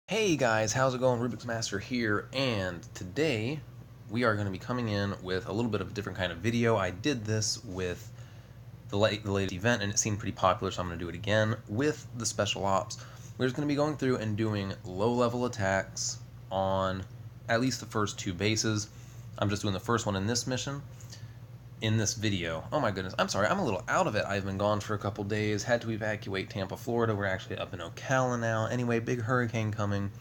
Hey guys, how's it going? Rubik's Master here, and today we are going to be coming in with a little bit of a different kind of video. I did this with the latest event, and it seemed pretty popular, so I'm going to do it again with the Special Ops. We're just going to be going through and doing low-level attacks on at least the first two bases. I'm just doing the first one in this mission, in this video. Oh my goodness, I'm sorry, I'm a little out of it. I've been gone for a couple days, had to evacuate Tampa, Florida. We're actually up in Ocala now. Anyway, big hurricane coming.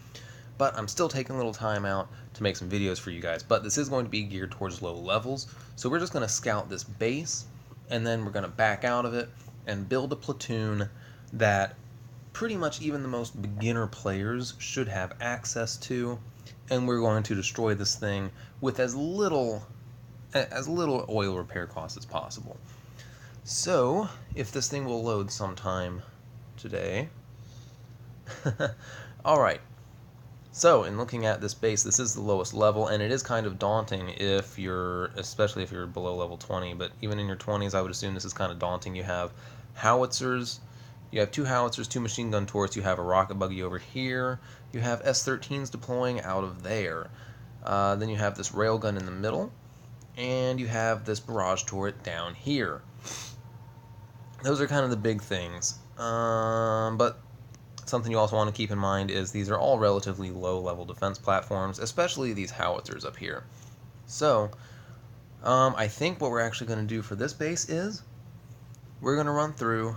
But I'm still taking a little time out to make some videos for you guys. But this is going to be geared towards low levels. So we're just going to scout this base, and then we're going to back out of it and build a platoon that pretty much even the most beginner players should have access to. And we're going to destroy this thing with as little oil repair costs as possible. So, if this thing will load sometime today. Alright, so in looking at this base, this is the lowest level, and it is kind of daunting especially if you're below level 20, but even in your 20s, I would assume this is kind of daunting. You have howitzers, you have two howitzers, two machine gun turrets, you have a rocket buggy over here, you have S-13s deploying out of there. Then you have this railgun in the middle, and you have this barrage turret down here. Those are kind of the big things. But something you also want to keep in mind is these are all relatively low-level defense platforms, especially these howitzers up here. So, I think what we're actually going to do for this base is we're going to run through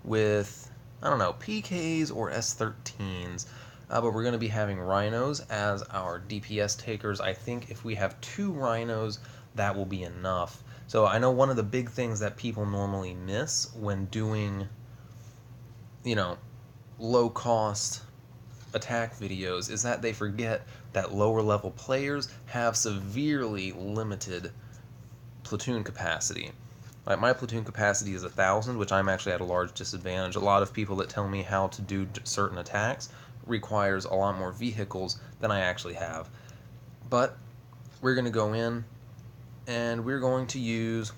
with, I don't know, PKs or S-13s, but we're going to be having rhinos as our DPS takers. I think if we have two rhinos, that will be enough. So I know one of the big things that people normally miss when doing, low-cost attack videos is that they forget that lower-level players have severely limited platoon capacity. Like, my platoon capacity is 1,000, which I'm actually at a large disadvantage. A lot of people that tell me how to do certain attacks requires a lot more vehicles than I actually have. But we're going to go in, and we're going to use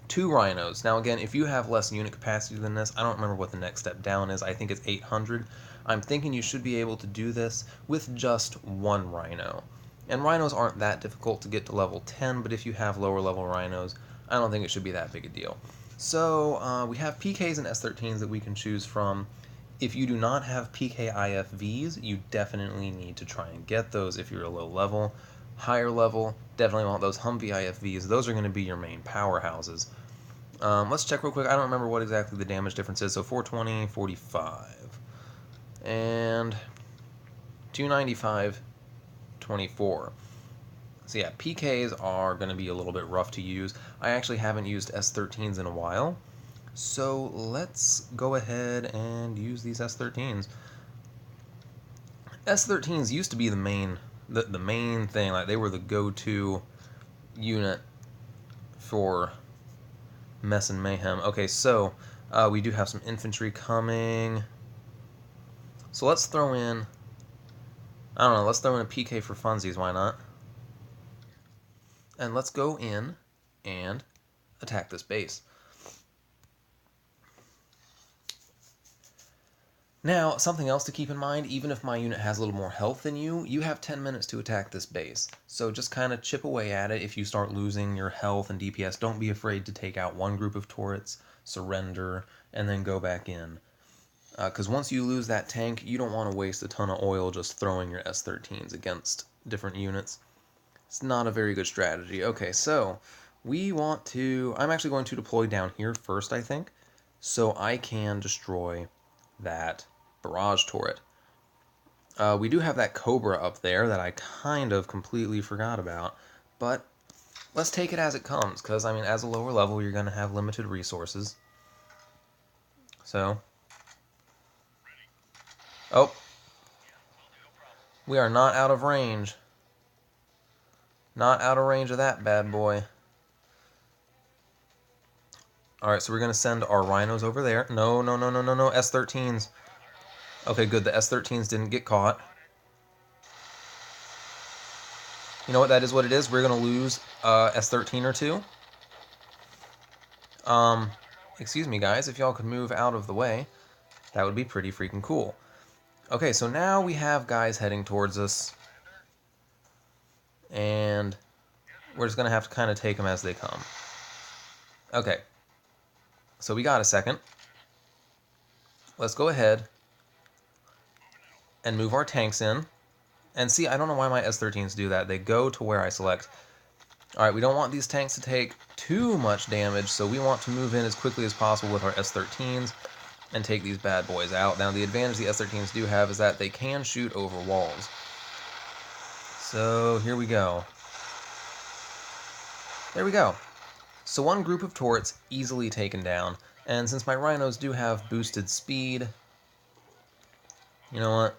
two rhinos. Now again, if you have less unit capacity than this, I don't remember what the next step down is. I think it's 800. I'm thinking you should be able to do this with just one rhino. And rhinos aren't that difficult to get to level 10, but if you have lower level rhinos, I don't think it should be that big a deal. So we have PKs and S-13s that we can choose from. If you do not have PK IFVs, you definitely need to try and get those if you're a low level. Higher level, definitely want those Humvee IFVs. Those are going to be your main powerhouses. Let's check real quick. I don't remember what exactly the damage difference is. So 420, 45. And 295, 24. So yeah, PKs are going to be a little bit rough to use. I actually haven't used S-13s in a while. So let's go ahead and use these S-13s. S-13s used to be the main thing. Like, they were the go-to unit for mess and mayhem. Okay, so we do have some infantry coming. So let's throw in, I don't know, let's throw in a PK for funsies, why not? And let's go in and attack this base. Now, something else to keep in mind, even if my unit has a little more health than you, you have 10 minutes to attack this base. So just kind of chip away at it. If you start losing your health and DPS, don't be afraid to take out one group of turrets, surrender, and then go back in. Because once you lose that tank, you don't want to waste a ton of oil just throwing your S-13s against different units. It's not a very good strategy. Okay, so we want to, I'm actually going to deploy down here first, I think, so I can destroy that barrage turret. We do have that Cobra up there that I kind of completely forgot about, but let's take it as it comes, because, I mean, as a lower level, you're going to have limited resources. So, oh, we are not out of range. Not out of range of that bad boy. Alright, so we're going to send our rhinos over there. No, no, no, no, no, no, S-13s. Okay, good, the S-13s didn't get caught. You know what, that is what it is. We're going to lose S-13 or two. Excuse me, guys, if y'all could move out of the way, that would be pretty freaking cool. Okay, so now we have guys heading towards us. And we're just going to have to kind of take them as they come. Okay. So we got a second. Let's go ahead and move our tanks in. And see, I don't know why my S-13s do that. They go to where I select. Alright, we don't want these tanks to take too much damage, so we want to move in as quickly as possible with our S-13s and take these bad boys out. Now, the advantage the S-13s do have is that they can shoot over walls. So, here we go. There we go. So one group of turrets easily taken down, and since my rhinos do have boosted speed, you know what?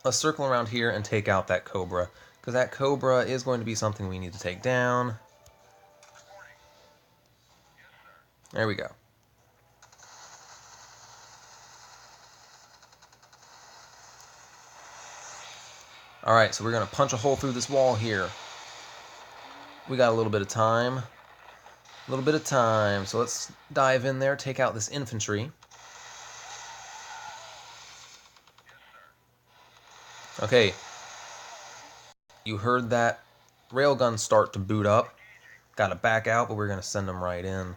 Let's circle around here and take out that Cobra, because that Cobra is going to be something we need to take down. There we go. Alright, so we're going to punch a hole through this wall here. We got a little bit of time. A little bit of time, so let's dive in there, take out this infantry. Okay, you heard that railgun start to boot up. Got to back out, but we're going to send them right in.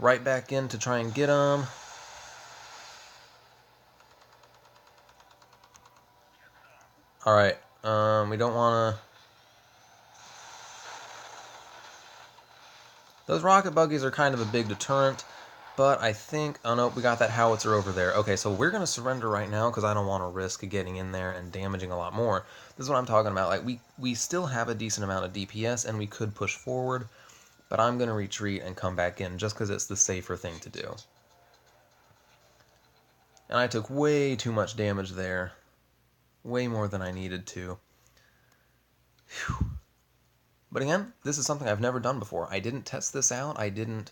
Right back in to try and get them. Alright, we don't want to... Those rocket buggies are kind of a big deterrent, but I think... Oh no, we got that howitzer over there. Okay, so we're going to surrender right now because I don't want to risk getting in there and damaging a lot more. This is what I'm talking about. Like, we still have a decent amount of DPS and we could push forward, but I'm going to retreat and come back in just because it's the safer thing to do. And I took way too much damage there. Way more than I needed to. Whew. But again, this is something I've never done before. I didn't test this out. I didn't,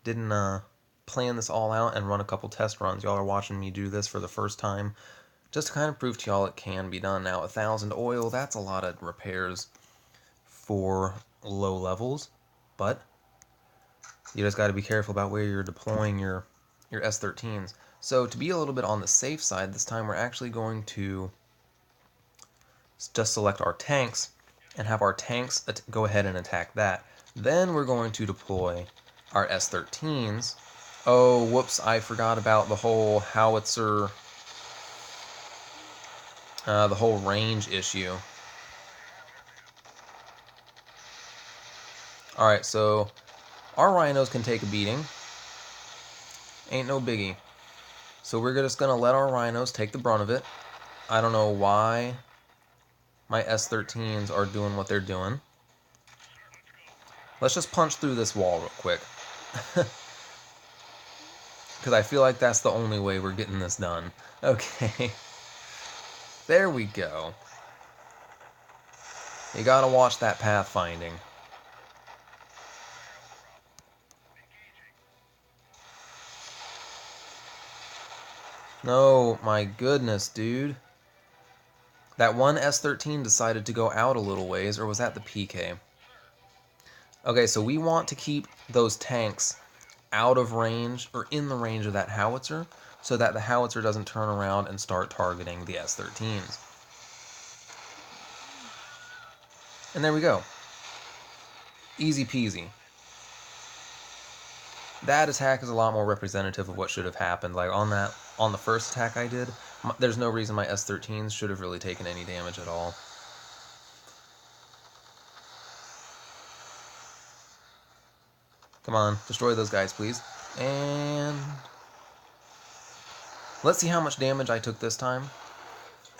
didn't plan this all out and run a couple test runs. Y'all are watching me do this for the first time. Just to kind of prove to y'all it can be done. Now, 1,000 oil, that's a lot of repairs for low levels. But you just got to be careful about where you're deploying your S-13s. So to be a little bit on the safe side, this time we're actually going to just select our tanks and have our tanks go ahead and attack that. Then we're going to deploy our S-13s. Oh, whoops, I forgot about the whole howitzer, the whole range issue. Alright, so our rhinos can take a beating. Ain't no biggie. So we're just going to let our rhinos take the brunt of it. I don't know why my S-13s are doing what they're doing. Let's just punch through this wall real quick. Because I feel like that's the only way we're getting this done. Okay. There we go. You gotta watch that pathfinding. No, my goodness, dude. That one S-13 decided to go out a little ways, or was that the PK? Okay, so we want to keep those tanks out of range, or in the range of that howitzer, so that the howitzer doesn't turn around and start targeting the S-13s. And there we go. Easy peasy. That attack is a lot more representative of what should have happened. Like on the first attack I did, there's no reason my S-13s should have really taken any damage at all. Come on, destroy those guys, please. And let's see how much damage I took this time,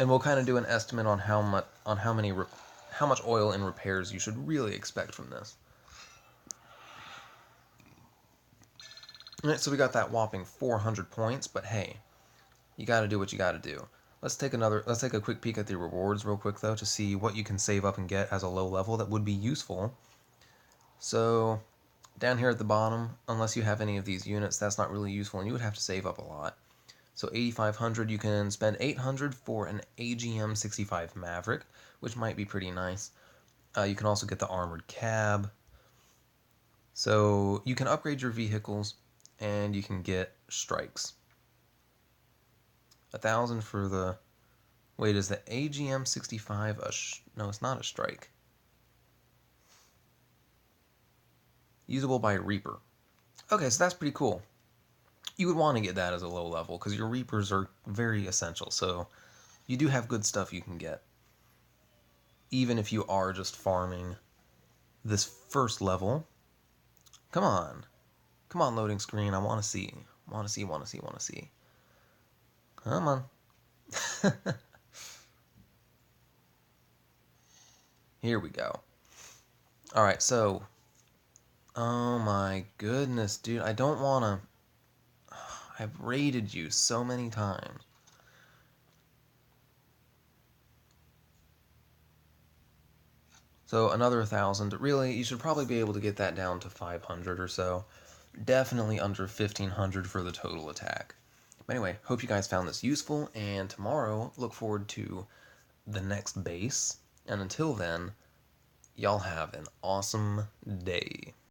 and we'll kind of do an estimate on how much oil and repairs you should really expect from this. Alright, so we got that whopping 400 points, but hey, you gotta do what you gotta do. Let's take a quick peek at the rewards real quick though to see what you can save up and get as a low level that would be useful. So down here at the bottom, unless you have any of these units, that's not really useful and you would have to save up a lot. So 8,500, you can spend 800 for an AGM-65 Maverick, which might be pretty nice. You can also get the armored cab. So you can upgrade your vehicles and you can get strikes. 1,000 for the... Wait, is the AGM 65 a... No, it's not a strike. Usable by Reaper. Okay, so that's pretty cool. You would want to get that as a low level, because your Reapers are very essential, so you do have good stuff you can get. Even if you are just farming this first level. Come on. Come on, loading screen. I want to see. Want to see, want to see, want to see. Come on. Here we go. Alright, so... Oh my goodness, dude. I don't want to... I've raided you so many times. So another 1,000. Really, you should probably be able to get that down to 500 or so. Definitely under 1,500 for the total attack. But anyway, hope you guys found this useful, and tomorrow, look forward to the next base. And until then, y'all have an awesome day.